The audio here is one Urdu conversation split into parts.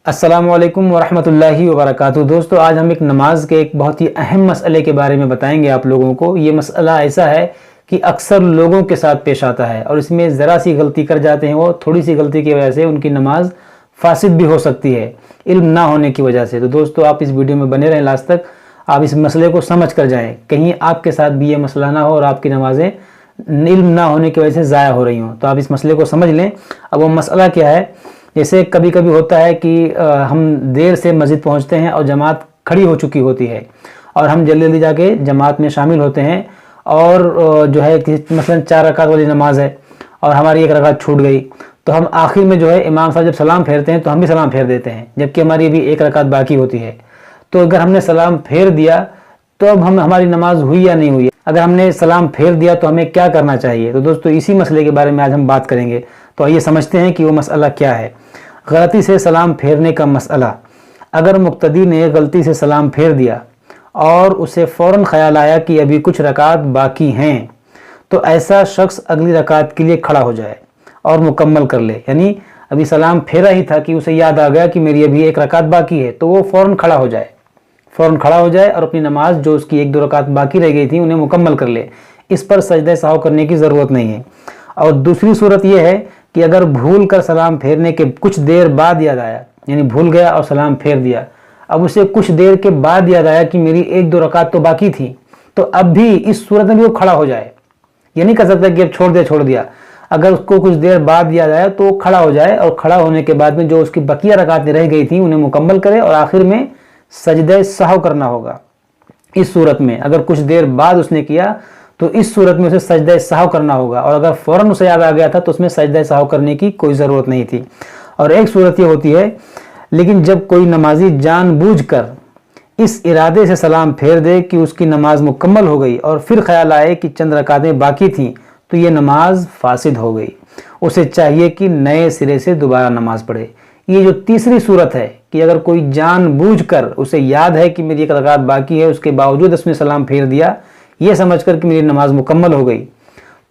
السلام علیکم ورحمۃ اللہ وبرکاتہ۔ دوستو، آج ہم ایک نماز کے ایک بہت ہی اہم مسئلے کے بارے میں بتائیں گے آپ لوگوں کو۔ یہ مسئلہ ایسا ہے کہ اکثر لوگوں کے ساتھ پیش آتا ہے اور اس میں ذرا سی غلطی کر جاتے ہیں، وہ تھوڑی سی غلطی کی وجہ سے ان کی نماز فاسد بھی ہو سکتی ہے، علم نہ ہونے کی وجہ سے۔ تو دوستو، آپ اس ویڈیو میں بنے رہیں لاسٹ تک، آپ اس مسئلے کو سمجھ کر جائیں، کہیں آپ کے ساتھ بھی یہ مسئلہ نہ ہو اور آپ کی نمازیں علم نہ ہونے کی وجہ سے ضائع ہو رہی ہوں۔ تو آپ اس مسئلے کو سمجھ لیں۔ اب وہ مسئلہ کیا ہے؟ جیسے کبھی کبھی ہوتا ہے کہ ہم دیر سے مسجد پہنچتے ہیں اور جماعت کھڑی ہو چکی ہوتی ہے اور ہم جلدی جلدی جا کے جماعت میں شامل ہوتے ہیں، اور جو ہے مثلا 4 رکعت والی نماز ہے اور ہماری 1 رکعت چھوٹ گئی، تو ہم آخر میں جو ہے امام صاحب جب سلام پھیرتے ہیں تو ہم بھی سلام پھیر دیتے ہیں، جبکہ ہماری ابھی 1 رکعت باقی ہوتی ہے۔ تو اگر ہم نے سلام پھیر دیا تو اب ہماری نماز ہوئی یا نہیں ہوئی؟ اگر ہم نے سلام پھیر دیا تو ہمیں کیا کرنا چاہیے؟ تو دوستو، اسی مسئلے کے بارے میں آج ہم بات کریں گے۔ تو آئیے سمجھتے ہیں کہ وہ مسئلہ کیا ہے۔ غلطی سے سلام پھیرنے کا مسئلہ۔ اگر مقتدی نے غلطی سے سلام پھیر دیا اور اسے فوراً خیال آیا کہ ابھی کچھ رکعت باقی ہیں، تو ایسا شخص اگلی رکعت کے لیے کھڑا ہو جائے اور مکمل کر لے۔ یعنی ابھی سلام پھیرا ہی تھا کہ اسے یاد آ گیا کہ میری ابھی 1 رکعت باقی ہے، تو وہ فوراً کھڑا ہو جائے اور اپنی نماز جو اس کی 1-2 رکعت باقی رہ گئی تھی انہیں مکمل کر لے۔ اس پر سجدہ سہو کرنے کی ضرورت نہیں ہے۔ اور دوسری صورت یہ ہے کہ اگر بھول کر سلام پھیرنے کے کچھ دیر بعد یاد آیا، یعنی بھول گیا اور سلام پھیر دیا، اب اسے کچھ دیر کے بعد یاد آیا کہ میری 1-2 رکعت تو باقی تھی، تو اب بھی اس صورت میں بھی وہ کھڑا ہو جائے۔ یہ نہیں کر سکتا کہ اب چھوڑ دیا۔ اگر اس کو کچھ دیر بعد یاد آیا تو وہ کھڑا ہو جائے، اور کھڑا ہونے کے بعد میں جو اس کی بقیہ رکعتیں رہ گئی تھیں انہیں مکمل کرے، اور آخر میں سجدہ سہو کرنا ہوگا۔ اس صورت میں اگر کچھ دیر بعد اس نے کیا تو اس صورت میں اسے سجدہ سہو کرنا ہوگا، اور اگر فوراً اسے یاد آ گیا تھا تو اس میں سجدہ سہو کرنے کی کوئی ضرورت نہیں تھی۔ اور ایک صورت یہ ہوتی ہے، لیکن جب کوئی نمازی جان بوجھ کر اس ارادے سے سلام پھیر دے کہ اس کی نماز مکمل ہو گئی اور پھر خیال آئے کہ چند رکعتیں باقی تھیں، تو یہ نماز فاسد ہو گئی۔ اسے چاہیے کہ نئے سرے سے دوبارہ نماز پڑھے۔ یہ جو تیسری صورت ہے کہ اگر کوئی جان بوجھ کر اسے یاد ہے کہ میری 1 رکعت باقی ہے، اس کے باوجود اس نے سلام پھیر دیا یہ سمجھ کر کہ میری نماز مکمل ہو گئی،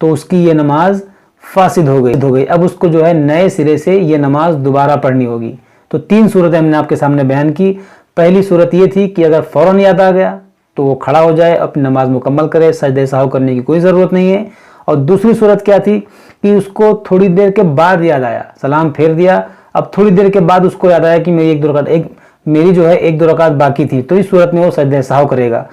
تو اس کی یہ نماز فاسد ہو گئی۔ اب اس کو جو ہے نئے سرے سے یہ نماز دوبارہ پڑھنی ہوگی۔ تو 3 صورتیں ہم نے آپ کے سامنے بیان کی۔ پہلی صورت یہ تھی کہ اگر فوراً یاد آ گیا تو وہ کھڑا ہو جائے، اپنی نماز مکمل کرے، سجدہ سہو کرنے کی کوئی ضرورت نہیں ہے۔ اور دوسری صورت کیا تھی کہ اس کو تھوڑی دیر کے بعد یاد آیا، سلام پھیر دیا، اب تھوڑی دیر کے بعد اس کو یاد آیا کہ میری 1-2 رکعت باقی تھی، تو اس صورت میں وہ سجدہ سہو کرے گا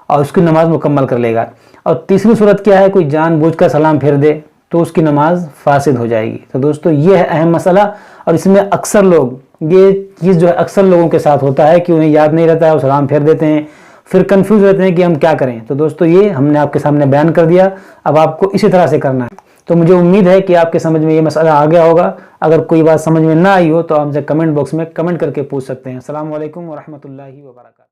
اور اس کی نماز مکمل کر لے گا۔ اور تیسری صورت کیا ہے؟ کوئی جان بوجھ کر سلام پھیر دے تو اس کی نماز فاسد ہو جائے گی۔ تو دوستو، یہ ہے اہم مسئلہ، اور اس میں اکثر لوگ یہ چیز جو ہے اکثر لوگوں کے ساتھ ہوتا ہے کہ انہیں یاد نہیں رہتا ہے، وہ سلام پھیر دیتے ہیں، پھر کنفیوز رہتے ہیں کہ ہم کیا کریں۔ تو دوستو، یہ ہم نے آپ کے سامنے بیان کر دیا، اب آپ کو اسی طرح سے کرنا ہے۔ تو مجھے امید ہے کہ آپ کے سمجھ میں یہ مسئلہ آ گیا ہوگا۔ اگر کوئی بات سمجھ میں نہ آئی ہو تو آپ سے کمنٹ باکس میں کمنٹ کر کے پوچھ سکتے ہیں۔ السلام علیکم ورحمۃ اللہ وبرکاتہ۔